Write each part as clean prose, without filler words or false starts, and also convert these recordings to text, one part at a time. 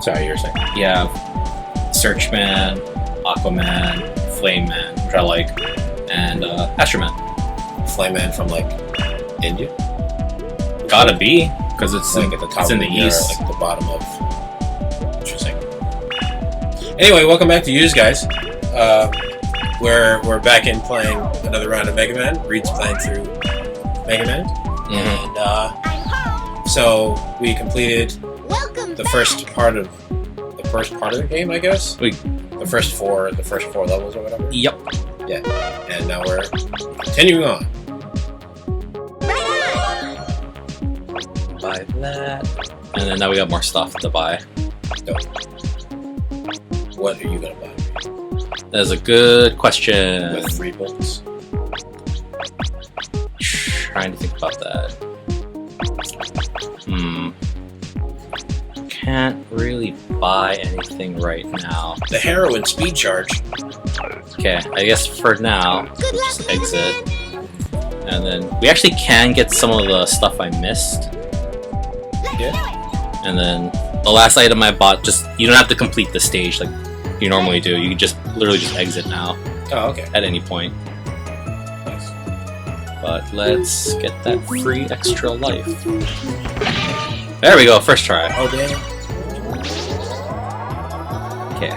Sorry, you're saying. You have Searchman, Aquaman, Flame Man, which I like, and Astroman. Flame Man from like India. Gotta be, because it's Like at the top it's in of the India, east. or like the bottom of. Interesting. Anyway, welcome back to Use Guys. We're back in playing another round of Megaman. Reed's playing through Megaman, and so we completed the first part of the game, I guess. The first four levels or whatever. Yep. Yeah, and now we're continuing on. Buy that, and then now we got more stuff to buy. So, what are you gonna buy? That's a good question. With 3 bolts. Trying to think about that. Can't really buy anything right now. The heroin speed charge. Okay, I guess for now, we'll just exit. And then we actually can get some of the stuff I missed. Yeah. And then the last item I bought, you don't have to complete the stage like you normally do. You can just literally just exit now Oh, okay. at any point. Nice. But let's get that free extra life. There we go, first try. Oh, damn. Okay.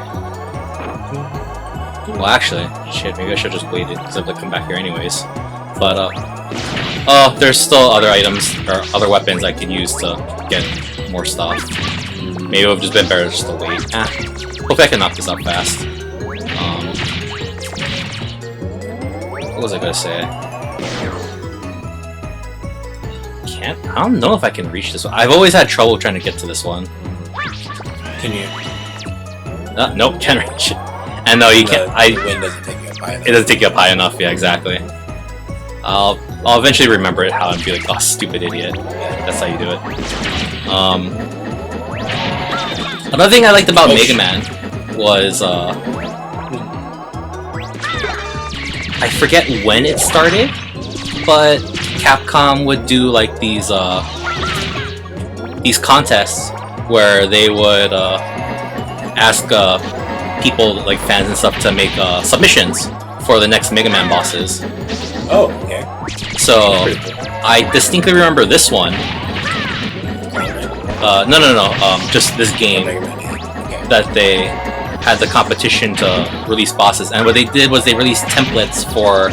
Well, actually, shit, maybe I should have just waited because I have to come back here anyways. But, oh, there's still other items or other weapons I could use to get more stuff. Maybe it would have just been better just to wait. Hopefully I can knock this out fast. What was I gonna say? I don't know if I can reach this one. I've always had trouble trying to get to this one. Can you? Nope, can't reach it. And no, you can't. The wind doesn't take you up high enough. It doesn't take you up high enough. Yeah, exactly. I'll eventually remember it how and be like, oh, stupid idiot. That's how you do it. Another thing I liked about Megaman was I forget when it started, but Capcom would do like these contests where they would ask people, like fans and stuff, to make submissions for the next Mega Man bosses. Oh, okay. So I distinctly remember this one. No. Just this game that they had the competition to release bosses, and what they did was they released templates for.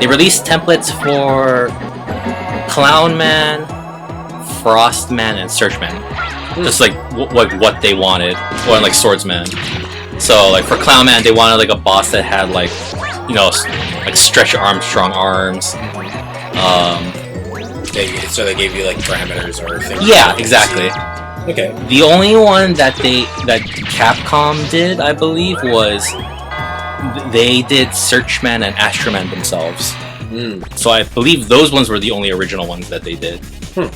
They released templates for Clown Man, Frost Man, and Searchman. Just like what they wanted, or like Swordsman. So like for Clown Man, they wanted like a boss that had like, you know, like stretch arms, strong arms. So they gave you like parameters or things. Yeah, exactly. Okay. The only one that Capcom did, I believe, was they did Searchman and Astroman themselves. So I believe those ones were the only original ones that they did. I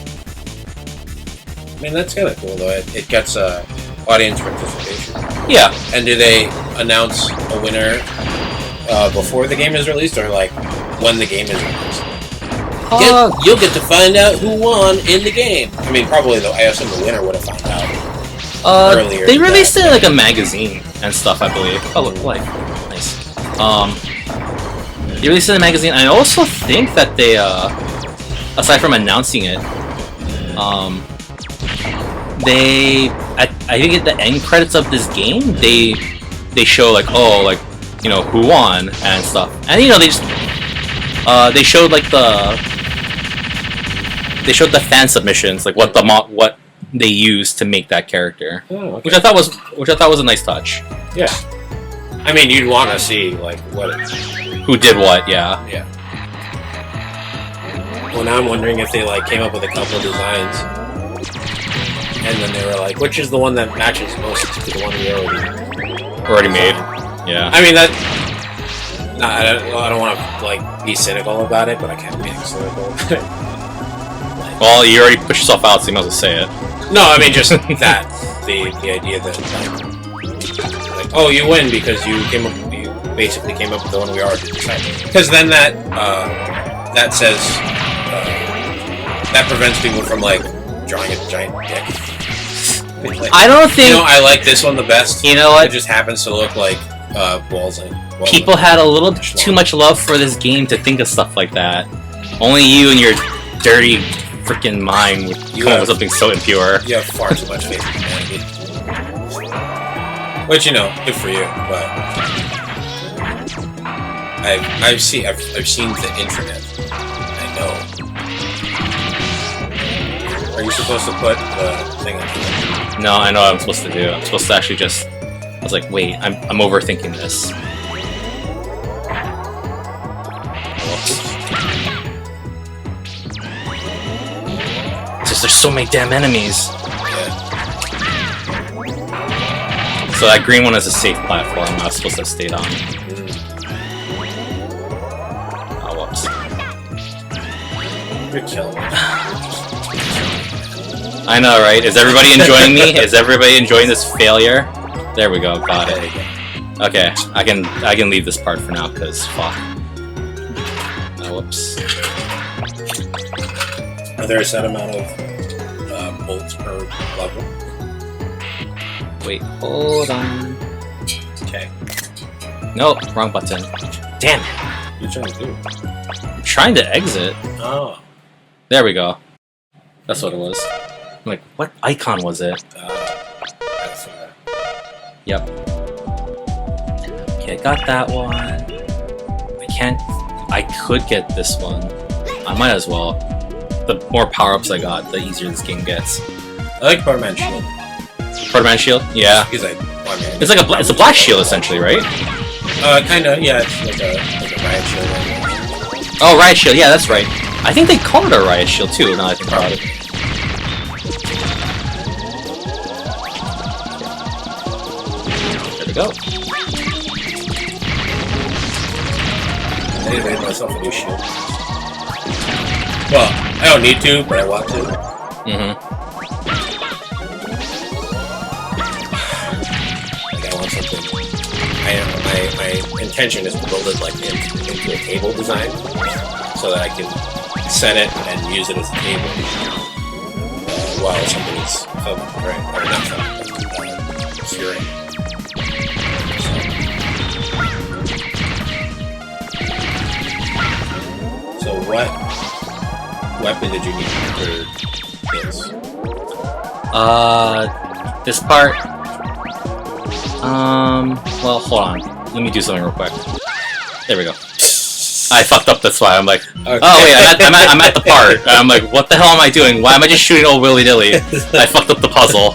mean, that's kind of cool, though. It gets audience participation. Yeah. And do they announce a winner before the game is released, or like when the game is released? You'll get to find out who won in the game. I mean, probably though. I assume the winner would have found out earlier. They released it in like a magazine and stuff, I believe. Oh, look, like nice. They released it in a magazine. I also think that they, aside from announcing it, I think at the end credits of this game, they show like, oh, like, you know, who won and stuff, and you know, they showed like they showed the fan submissions, like what they used to make that character, which I thought was a nice touch. Yeah, I mean, you'd want to see like who did what, yeah. Yeah. Well, now I'm wondering if they like came up with a couple designs, and then they were like, which is the one that matches most to the one we already made. Yeah. I mean that. No, I don't want to like be cynical about it, but I can't be cynical about it. Well, you already pushed yourself out, so you might as well say it. No, I mean just that the idea that like oh, you win because you basically came up with the one we already decided. Because then that says that prevents people from like drawing a giant dick. Like, I don't think... You know, I like this one the best. You know what? It just happens to look like walls. People had a little too much love for this game to think of stuff like that. Only you and your dirty freaking mind would come up with something so impure. You have far too much faith in humanity. Which, you know, good for you, but... I've seen the internet. I know. Are you supposed to put the thing on? No, I know what I'm supposed to do. I'm supposed to actually just... I was like, wait, I'm overthinking this. Just there's so many damn enemies. Yeah. So that green one is a safe platform. I was supposed to have stayed on. Oh, whoops. You're killing me. I know, right? Is everybody enjoying me? Is everybody enjoying this failure? There we go. Got it. Okay, I can leave this part for now because fuck. Oh, whoops. Are there a set amount of bolts per level? Wait, hold on. Okay. Nope, wrong button. Damn it. What are you trying to do? I'm trying to exit. Oh. There we go. That's what it was. I'm like, what icon was it? That's Yep. Okay, I got that one. I could get this one. I might as well. The more power-ups I got, the easier this game gets. I like Portman Shield. Portman Shield? Yeah. He's like, It's like it's a black shield essentially, right? Kinda, yeah, it's like a riot shield. Oh, riot shield, yeah, that's right. I think they call it a riot shield too, now I think about it. There we go. I need to make myself a new shield. Well, I don't need to, but I want to. Like, I want something. My intention is to build it like into a table design, so that I can set it and use it as a table while somebody's filming, right? Or not filming, but curing. So what weapon did you need for this? This part... well, hold on. Let me do something real quick. There we go. I fucked up, that's why. I'm like, okay. Oh wait, I'm at the part. I'm like, what the hell am I doing? Why am I just shooting all willy-nilly? I fucked up the puzzle.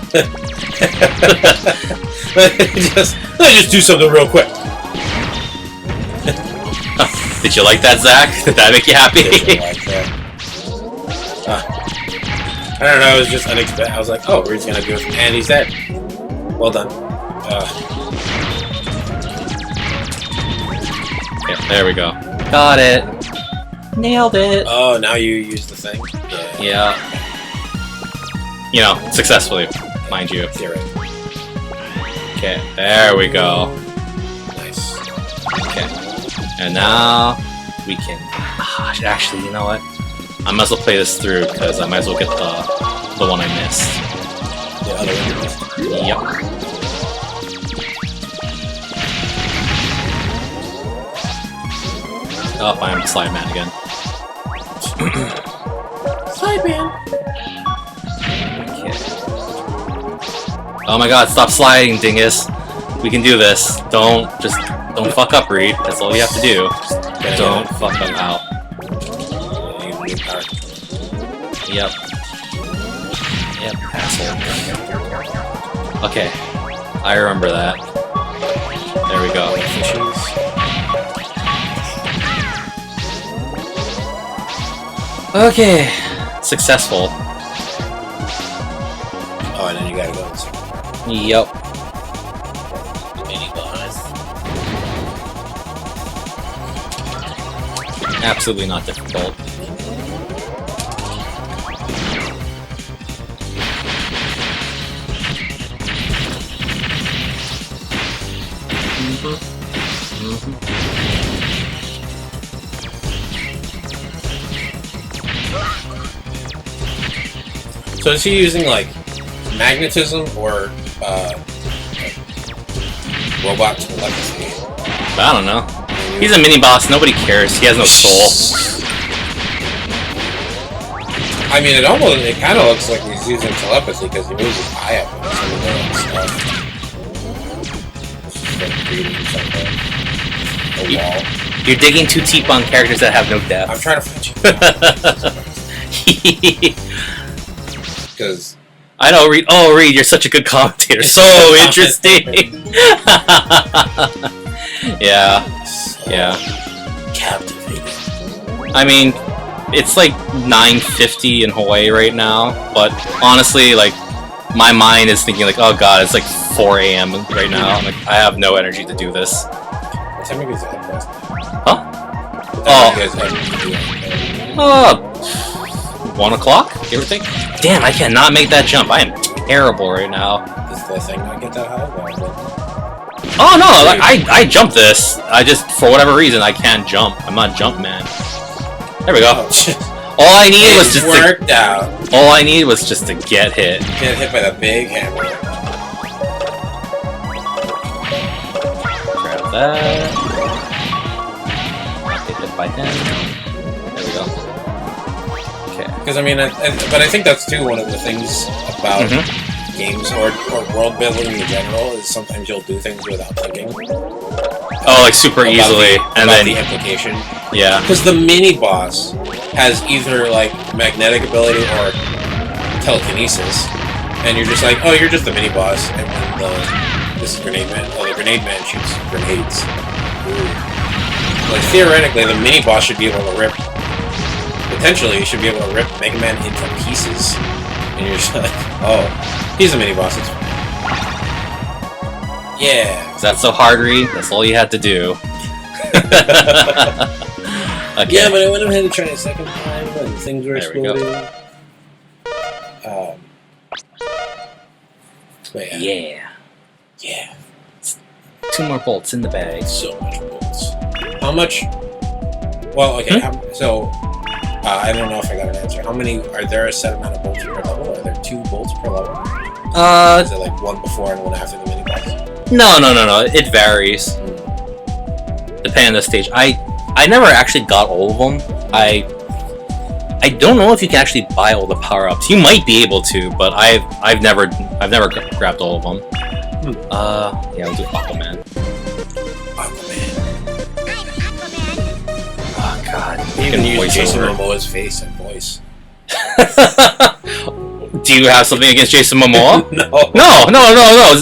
Let me just do something real quick. Did you like that, Zach? Did that make you happy? I don't know, it was just unexpected. I was like, oh, we're just gonna do it, and he's dead. Well done. Okay, there we go. Got it. Nailed it. Oh, now you use the thing? Yeah. You know, successfully, mind you. You're right. Okay, there we go. Nice. Okay. And now we can... actually, you know what? I might as well play this through, because I might as well get the one I missed. The other one you missed? Yep. Oh, I'm Slide Man again. Slide Man! Okay. Oh my god, stop sliding, dingus. We can do this. Don't fuck up, Reed. That's all you have to do. Don't fuck up out. Yep. Yep, asshole. Okay. I remember that. There we go. Okay. Successful. Oh, and then you gotta go this way. Yep. Mini boss. Absolutely not difficult. So is he using like magnetism or robot telepathy. I don't know. He's a mini boss. Nobody cares. He has no soul. I mean, it kind of looks like he's using telepathy because he moves his eye up and some of that stuff. It's just like creating a wall. You're digging too deep on characters that have no depth. I'm trying to find you. Because I know, Reed. Oh, Reed, you're such a good commentator. So interesting. Yeah. Yeah. Captivating. I mean, it's like 9:50 in Hawaii right now, but honestly, like, my mind is thinking like, oh god, it's like 4 a.m. right now. I'm like, I have no energy to do this. What time are you guys at last night? Huh? Oh. 1 o'clock, give or take. Damn, I cannot make that jump. I am terrible right now. Does the thing not get that high? Oh no, I jumped this. I just, for whatever reason, I can't jump. I'm not jump man. There we go. All I needed was just worked out. All I needed was just to get hit. Get hit by the big hammer. Grab that. Get hit by him. There we go. Okay. Because I mean, but I think that's too one of the things about games or world building in general is sometimes you'll do things without thinking. Oh, like super easily, and then the implication. Yeah. Because the mini boss has either like magnetic ability or telekinesis, and you're just like, oh, you're just the mini boss, and then this is Grenade Man. Oh, the Grenade Man shoots grenades. Ooh. Like theoretically, the mini boss should be able to rip. Potentially, you should be able to rip Mega Man into pieces, and you're just like, oh, he's a mini boss. It's fine. Yeah. Is that so hard, Reed? That's all you had to do. Okay. Yeah, but I went ahead and tried a second time, and things were exploding. But Yeah. Yeah. 2 more bolts in the bag. So much bolts. How much? Well, okay. So I don't know if I got an answer. How many? Are there a set amount of bolts per level? Are there 2 bolts per level? Is it like 1 before and 1 after the mini boss? No. It varies. Depending on the stage. I never actually got all of them. I don't know if you can actually buy all the power-ups. You might be able to, but I've never grabbed all of them. Yeah, we'll do Aquaman. Oh god. You can use Jason Momoa's face and voice. Do you have something against Jason Momoa?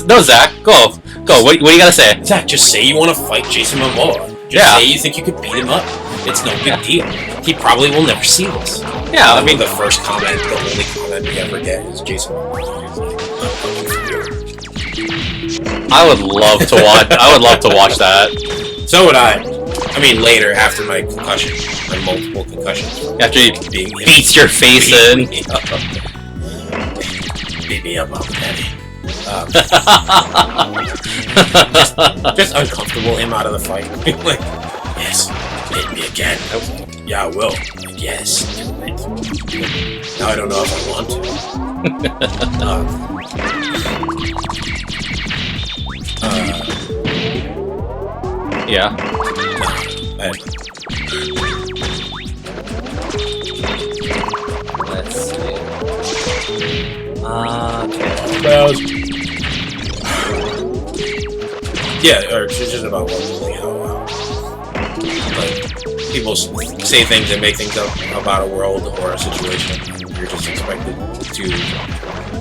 No, Zach. Go. What do you gotta say? Zach, just say you want to fight Jason Momoa. Just say you think you could beat him up. It's no big deal. He probably will never see this. Yeah, I mean, the first comment, the only comment we ever get is Jason Momoa. I would love to watch that. So would I. I mean, later, after my concussion, my multiple concussions. After he beats your face in. Beat me up, Daddy. Just uncomfortable him out of the fight. Like, yes, hit me again. Yeah, I will. Yes, do it. Now I don't know if I want to. Yeah. Let's see. Okay. Yeah, or it's just about how like people say things and make things up about a world or a situation. You're just expected to,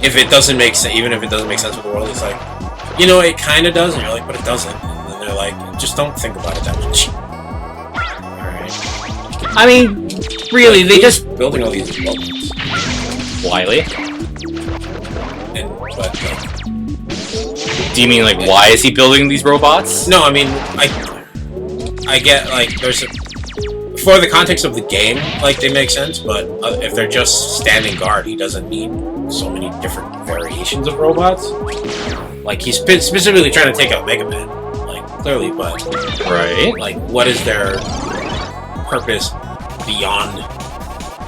if it doesn't make sense, even if it doesn't make sense with the world, it's like, you know, it kind of does, and you're like, but it doesn't. And then they're like, just don't think about it that much. Alright. I mean, really, they just building all these robots. Wily. But do you mean like why is he building these robots? No, I mean I get like there's for the context of the game, like they make sense, but if they're just standing guard, he doesn't need so many different variations of robots. Like he's specifically trying to take out Megaman, like clearly, but right. Like what is their purpose beyond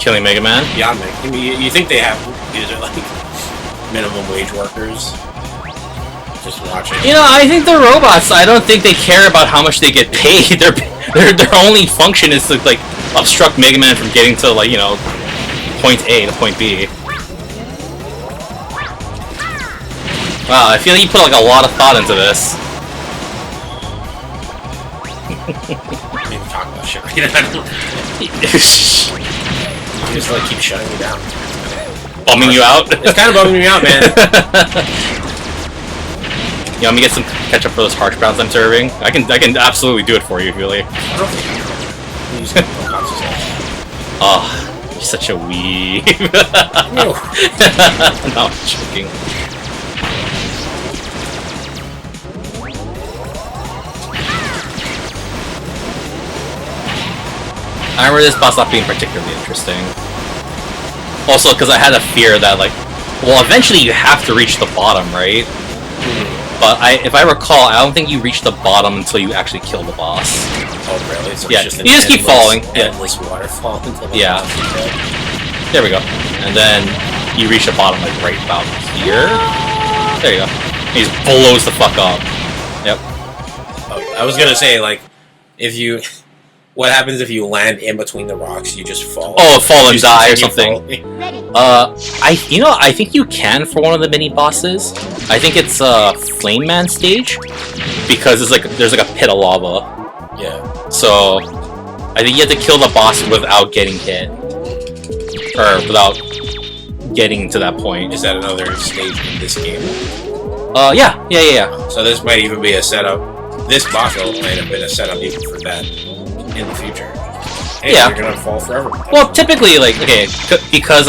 killing Megaman? Beyond Megaman, you think they have user like minimum wage workers just watching. You know, I think the robots, I don't think they care about how much they get paid. Their only function is to, like, obstruct Mega Man from getting to, like, you know, point A to point B. Wow, I feel like you put, like, a lot of thought into this. I don't even talk about shit right now. You just, like, keep shutting me down. Bumming you out? It's kind of bumming me out, man. You want me to get some ketchup for those harsh browns I'm serving? I can absolutely do it for you, really. I don't think you just Oh, you're such a weeb. No. No, I'm joking. I remember this boss not being particularly interesting. Also, because I had a fear that, like, well, eventually you have to reach the bottom, right? But if I recall, I don't think you reach the bottom until you actually kill the boss. Oh, really? So yeah, it's just you just keep falling. Endless waterfall until the yeah. boss is dead. There we go. And then you reach the bottom, like, right about here. There you go. He just blows the fuck up. Yep. Oh, I was gonna say, like, if you... What happens if you land in between the rocks? You just fall. Oh, fall and die or continue something. I think you can for one of the mini bosses. I think it's Flame Man stage because it's like there's like a pit of lava. Yeah. So I think you have to kill the boss without getting hit, or without getting to that point. Is that another stage in this game? Yeah. So this might even be a setup. This boss might have been a setup even for that in the future. Hey, yeah. You're gonna fall forever. Well, typically, like, okay, because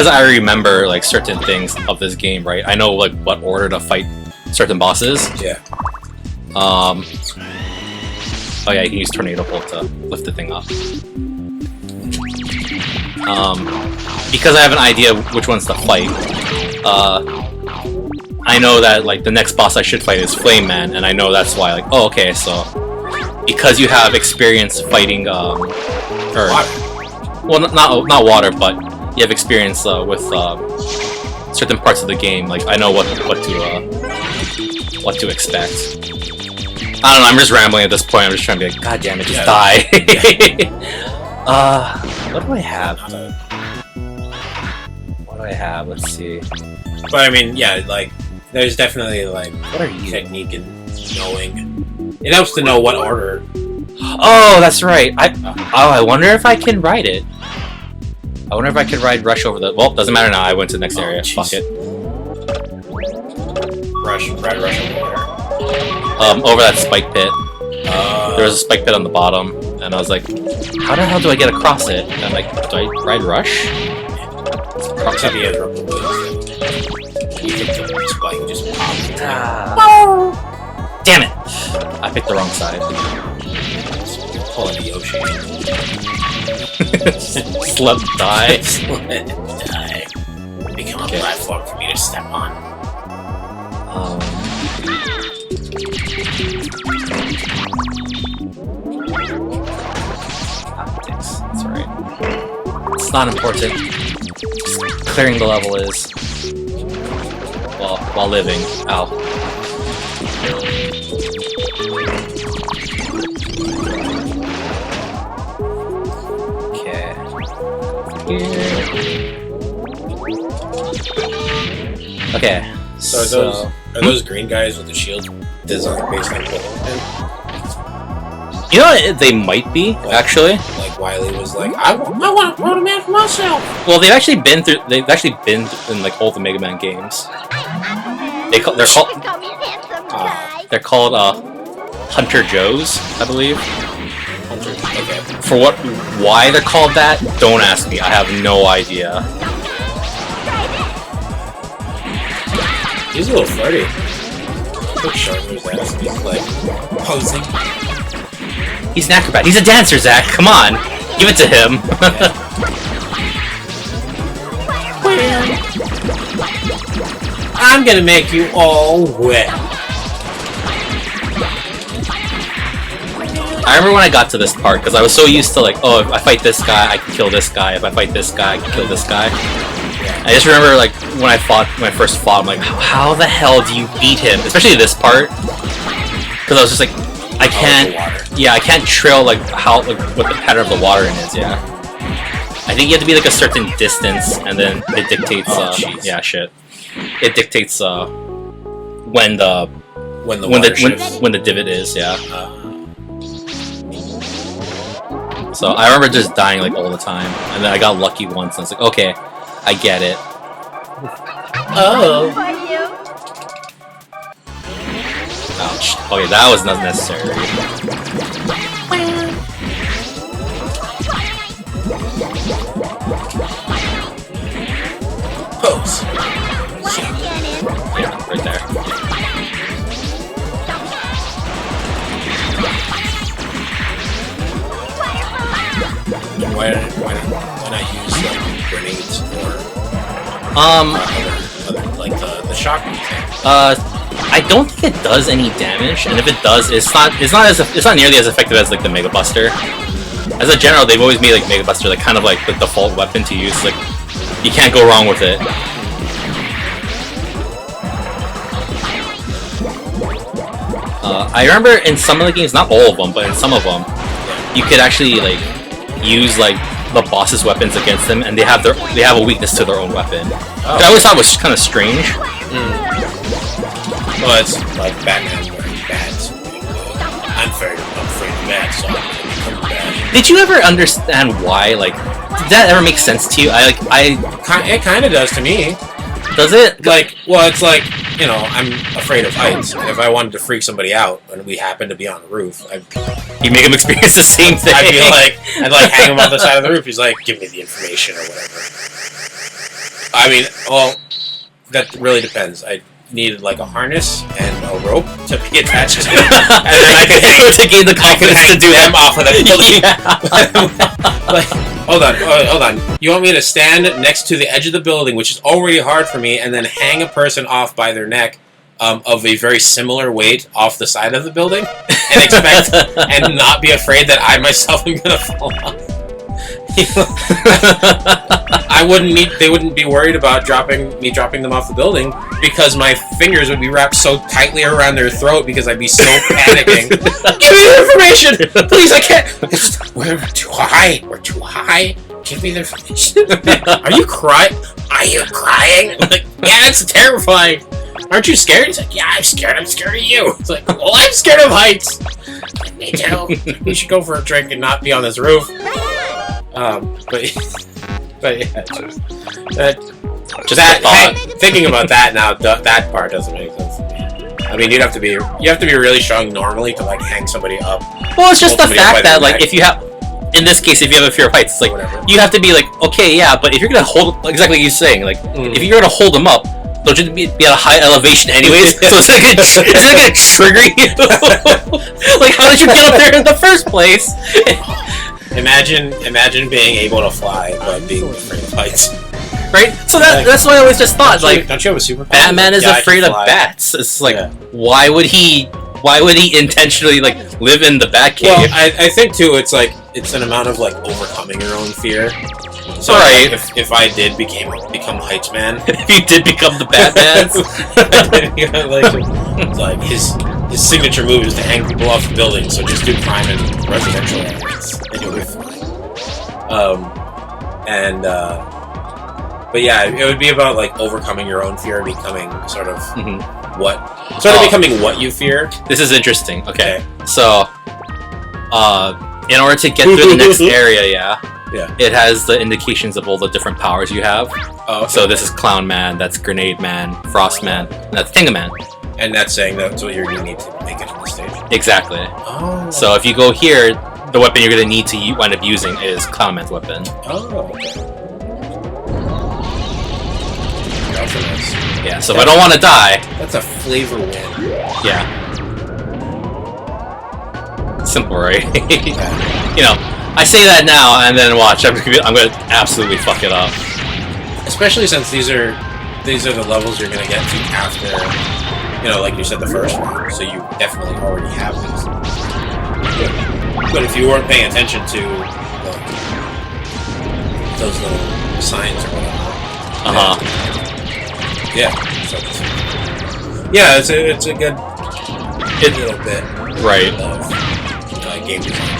I remember, like, certain things of this game, right? I know, like, what order to fight certain bosses. Yeah. Oh yeah, you can use Tornado Bolt to lift the thing up. Because I have an idea which ones to fight, I know that, like, the next boss I should fight is Flame Man, and I know that's why, like, oh, okay, so... Because you have experience fighting, Water. Well, not water, but you have experience with certain parts of the game. Like, I know what to expect. I don't know. I'm just rambling at this point. I'm just trying to be like, God damn it, just die. What do I have? What do I have? Let's see. But I mean, yeah, like, there's definitely, like, What are you? technique in knowing. It helps to know what order. Oh, that's right. I wonder if I can ride it. I wonder if I can ride Rush over the... Well, doesn't matter now. I went to the next area. Geez. Fuck it. Ride Rush over there. Over that spike pit. There was a spike pit on the bottom, and I was like, how the hell do I get across it? And I'm like, do I ride Rush? Except he has rubber wheels. You hit the spike, just pop. Damn it! I picked the wrong side. Pulling the Yoshi. Slip die. Slip die. Become a platform for me to step on. Optics. That's right. It's not important. Just clearing the level is. While living. Ow. Okay. Okay. So are those green guys with the shield designed based on Pokemon? You know, they might be, actually. Like Wily was like, I want to Proto Man for myself. Well, they've actually been in like all the Mega Man games. They're called Hunter Joes, I believe. Hunter. Okay. For why they're called that, don't ask me. I have no idea. He's a little flirty. Look showing his ass and he's like posing. He's an acrobat. He's a dancer, Zach. Come on, give it to him. I'm gonna make you all wet. I remember when I got to this part, because I was so used to like, oh, if I fight this guy, I can kill this guy. If I fight this guy, I can kill this guy. I just remember like when I first fought, I'm like, how the hell do you beat him? Especially this part, because I was just like, I can't trail like what the pattern of the water in is. Yeah, I think you have to be like a certain distance, and then it dictates. It dictates when the divot is. Yeah. So I remember just dying like all the time, and then I got lucky once, and I was like, okay, I get it. Oh. Ouch. Okay, that was not necessary. Pose. Yeah, right there. Why not use like grenades or other like the shock thing? I don't think it does any damage, and if it does, it's not nearly as effective as like the Mega Buster. As a general, they've always made like Mega Buster like kind of like the default weapon to use. Like you can't go wrong with it. I remember in some of the games, not all of them, but in some of them, you could actually like use like the boss's weapons against them, and they have a weakness to their own weapon. Oh. I always thought it was kind of strange. Well, it's like Batman wearing bats. I'm afraid of bats, so I'm gonna become bad. Did you ever understand why? Like, did that ever make sense to you? It kind of does to me. Does it? Like, well, it's like, you know, I'm afraid of heights. And if I wanted to freak somebody out and we happened to be on the roof, you make him experience the same thing. I'd hang him on the side of the roof. He's like, give me the information or whatever. I mean, well, that really depends. I needed like a harness and a rope to be attached to, and then I could hang to gain the confidence to do them off of the building. Like, hold on. You want me to stand next to the edge of the building, which is already hard for me, and then hang a person off by their neck of a very similar weight off the side of the building, and expect and not be afraid that I myself am gonna fall off? They wouldn't be worried about dropping them off the building because my fingers would be wrapped so tightly around their throat because I'd be so panicking. Give me the information! Please, I can't! We're too high! We're too high! Give me the information! Are you crying? Are you crying? I'm like, yeah, it's terrifying! Aren't you scared? He's like, yeah, I'm scared of you! It's like, well, I'm scared of heights! Me too! We should go for a drink and not be on this roof. But yeah, thinking about that now, that part doesn't make sense to me. I mean, you have to be really strong normally to like hang somebody up. Well, it's just the fact that like if you have, in this case, if you have a fear of heights, it's like you have to be like, okay, yeah, but if you're gonna hold, exactly like you're saying, like if you're gonna hold them up, don't you be at a high elevation anyways? So it's not gonna trigger you. Like, how did you get up there in the first place? Imagine being able to fly but being afraid of heights. Right? So that's what I always just thought. Don't you have a superpower? Batman is afraid of bats. It's like, why would he intentionally like live in the Batcave? Well, I think too, it's like it's an amount of like overcoming your own fear. So right. If I did become Heights Man, if you did become the Batman, it's like his signature move is to hang people off the building. So just do crime in residential areas, and you'll be fine. But yeah, it would be about like overcoming your own fear, becoming sort of becoming what you fear. This is interesting. Okay. So, in order to get through the next area, it has the indications of all the different powers you have. Oh, okay. So this is Clown Man, that's Grenade Man, Frost Man, and that's Tinga Man. And that's saying that's what you're going to need to make it on the stage. Exactly. Oh. So if you go here, the weapon you're going to need to wind up using is Clown Man's weapon. Oh, okay. Yeah, so if I don't want to die... That's a flavor win. Yeah. Simple, right? You know, I say that now, and then watch, I'm going to absolutely fuck it up. Especially since these are the levels you're going to get to after, you know, like you said, the first one, so you definitely already have these. But if you weren't paying attention to those little signs or whatever, Yeah. Yeah, it's a good little bit. Right. Of game design.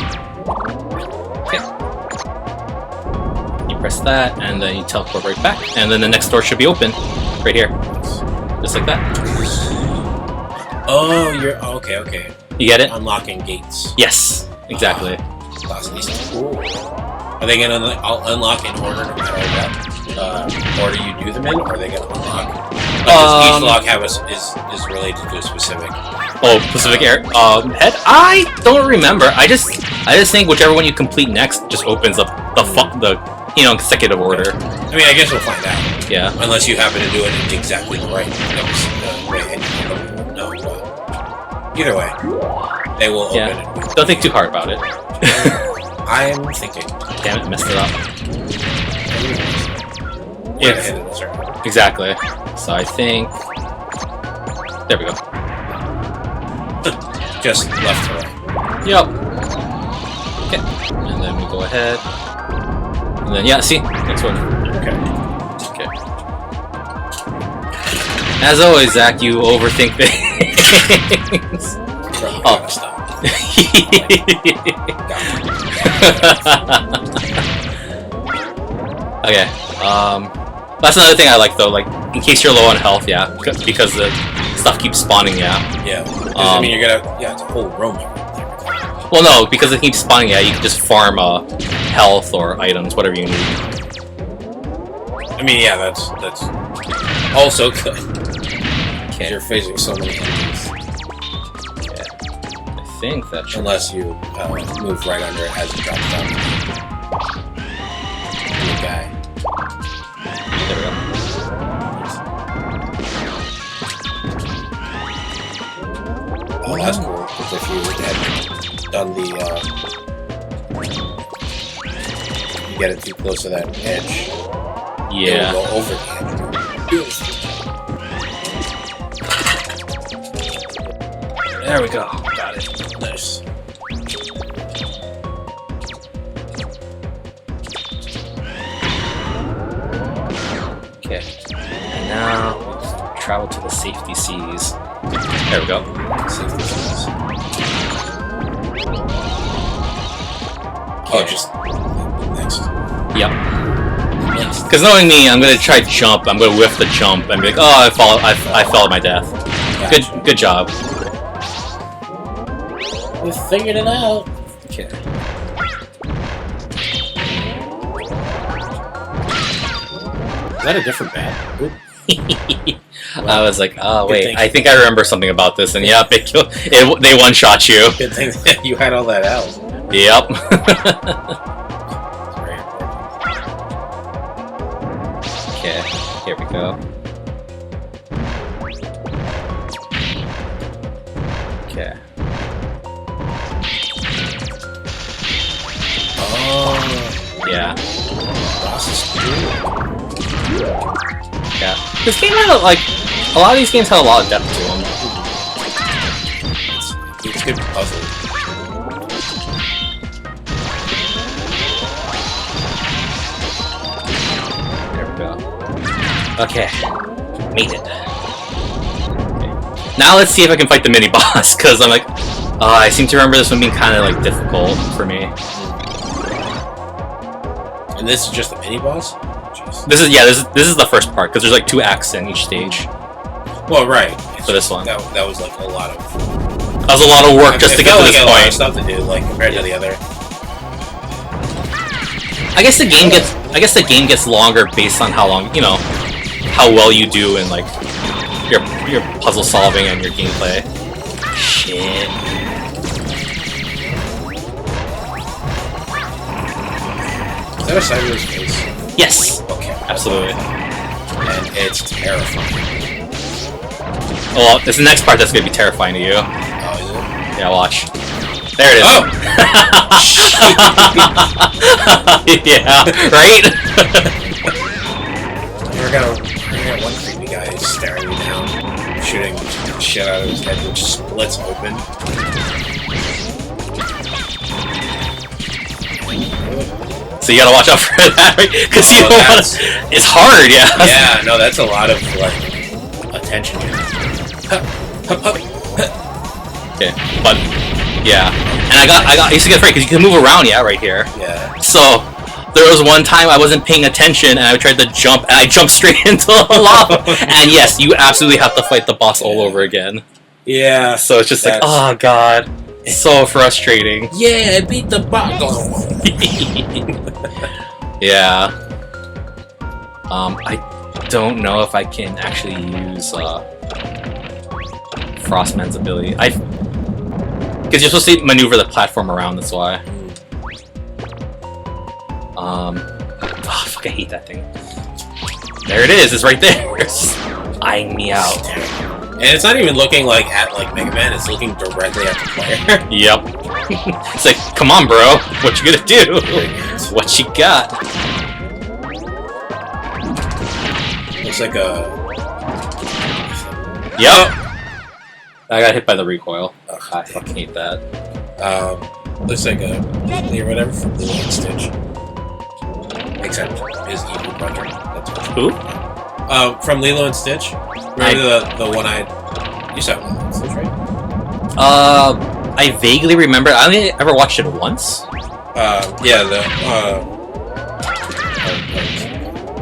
You press that, and then you teleport right back, and then the next door should be open, right here, just like that. Oh, you're okay. You get it? Unlocking gates. Yes, exactly. Cool. Are they gonna unlock in order no matter what order you do them in, or are they gonna unlock? Does each lock have is related to a specific? Pacific Air head? I don't remember. I just think whichever one you complete next just opens up the consecutive order. I mean, I guess we'll find out. Yeah. Unless you happen to do it in exactly the right way. No. Either way, they will open it. Don't think too hard about it. I'm thinking. Damn it, messed it up. Yeah. Exactly. So I think. There we go. Just left to right. Yep. Okay. And then we go ahead. And then, see? Next one. Okay. As always, Zach, you overthink things. Oh, stop. Okay. That's another thing I like, though. Like, in case you're low on health, because the stuff keeps spawning, Yeah. I mean, you're gonna, it's a whole room. Well, no, because it keeps spawning, you can just farm health or items, whatever you need. I mean, that's also good. You're facing so many enemies. Yeah. I think that's... Unless you move right under it as it drops down. Good guy. There we go. Oh, that's cool. Because if you had done the... you get it too close to that edge. Yeah. It will go over the edge. There we go. Got it. Nice. Okay. And now we travel to the safety seas. There we go. Safety seas. Oh, just next. Yep. Because knowing me, I'm gonna try jump. I'm gonna whiff the jump and be like, oh, I fell at my death. Gotcha. Good job. We figured it out. Okay. Is that a different bat? I was like, oh wait, I think I remember something about this, and they one-shot you. Good thing that you had all that out. Yep. Very important. Okay, here we go. Okay. Oh. Yeah. Boss is cool. Yeah. This game had a lot of these games had a lot of depth to them. It's good puzzle. There we go. Okay. Made it. Okay. Now let's see if I can fight the mini boss, because I'm like, I seem to remember this one being kind of difficult for me. And this is just the mini boss? Jeez. This is the first part, because there's 2 acts in each stage. Well, right. For this one. That was a lot of... That was a lot of work just to get to this a lot of point. stuff to do, compared to the other. I guess the game gets longer based on how long, how well you do in your puzzle solving and your gameplay. Shit. Is that a sideways face? Yes. Okay. Absolutely. And it's terrifying. Well, it's the next part that's gonna be terrifying to you. Oh, is it? Yeah, watch. There it is. Oh! Yeah, right? We're gonna one creepy guy staring me down, shooting shit out of his head, which splits open. So you gotta watch out for that, right? Because you Oh, don't wanna, that's- it's hard, yeah. Yeah, no, that's a lot of like attention. Okay, but yeah, and I used to get afraid because you can move around, yeah, right here. Yeah. So there was one time I wasn't paying attention and I tried to jump and I jumped straight into the lava. And yes, you absolutely have to fight the boss all over again. Yeah. So it's just like, oh god, it's so frustrating. Yeah, I beat the boss. Yeah. I don't know if I can actually use Frostman's ability. Because you're supposed to maneuver the platform around, that's why. Oh, fuck, I hate that thing. There it is, it's right there. It's eyeing me out. And it's not even looking like at like Megaman, it's looking directly at the player. Yep. It's like, come on, bro. What you gonna do? What you got? Looks like a... Yep. I got hit by the recoil. Ugh, I fucking hate that. Looks like a... or whatever from Lilo and Stitch. Except his evil brother. That's what Who? from Lilo and Stitch. Remember the one-eyed... You saw Lilo and Stitch, right? I vaguely remember. I only ever watched it once. Yeah,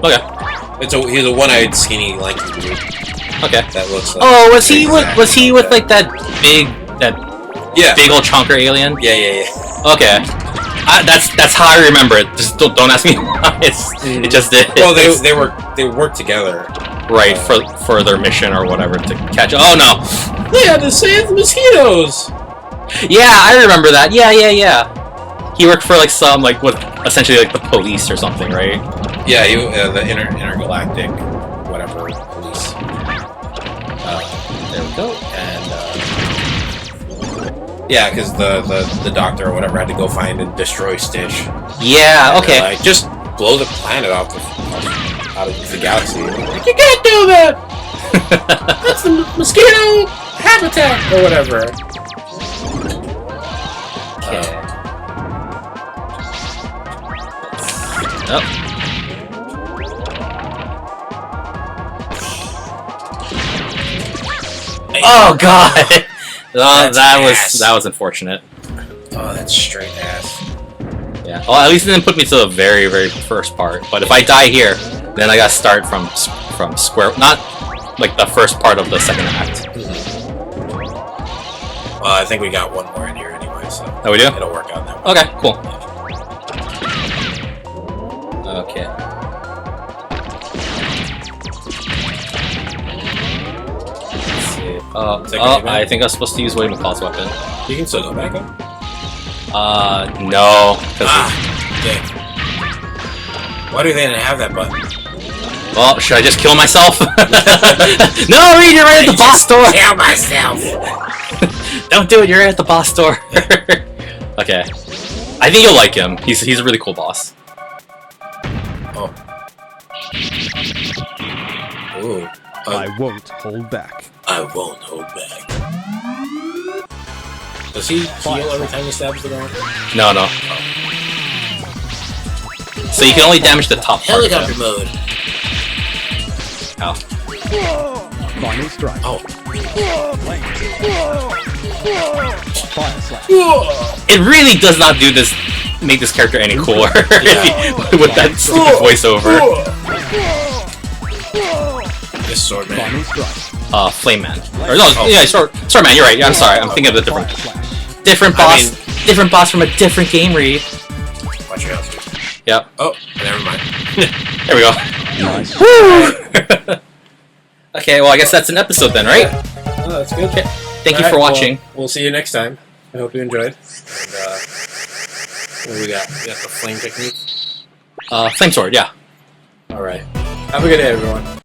Okay. he's a one-eyed, skinny, lanky dude. Okay. That looks like... Oh, was he with like that big big old chonker alien? Yeah. Okay. That's how I remember it. Just don't ask me why. It just did. Well, they work together. Right, for their mission or whatever to catch. Oh no! Yeah, to save the mosquitoes. Yeah, I remember that. Yeah. He worked for like some essentially like the police or something, right? Yeah, the intergalactic whatever police. There we go. And yeah, because the doctor or whatever had to go find and destroy Stitch. Yeah. And Okay. like, just blow the planet out of the galaxy. Like, you can't do that. That's the mosquito habitat or whatever. Okay. Oh. Oh god! Oh, that was unfortunate. Oh, that's straight ass. Yeah. Well, at least it didn't put me to the very, very first part. But if I die here, then I gotta start from square. Not like the first part of the second act. Well, I think we got one more in here anyway, so Oh, we do? it'll work out that way. Okay. Cool. Okay. Let's see. I think I was supposed to use William McCall's weapon. You can still go back up. No. Dick. Why do they not have that button? Well, should I just kill myself? No, Reed, you're right at the boss door! Kill myself! Don't do it, you're right at the boss door. Okay. I think you'll like him. He's a really cool boss. Oh. Ooh. I won't hold back. I won't hold back. Does he heal every time he stabs the ground? No. So you can only damage the top part. Helicopter mode! Ow. Final strike. Oh. Fire slap. It really does not make this character any cooler with that stupid voiceover. This sword man. Final strike. Flame Man. Or no, yeah, Sword Man, you're right. I'm sorry, I'm thinking of the Fire slash. different boss. Different boss from a different game, Reed. Watch your health. Yep. Oh, never mind. There we go. Nice. Woo! Okay, well I guess that's an episode then, right? Oh, that's good. Okay. Thank you for watching. We'll see you next time. I hope you enjoyed. And, what do we got? We got the flame technique. Flame Sword, yeah. Alright. Have a good day, everyone.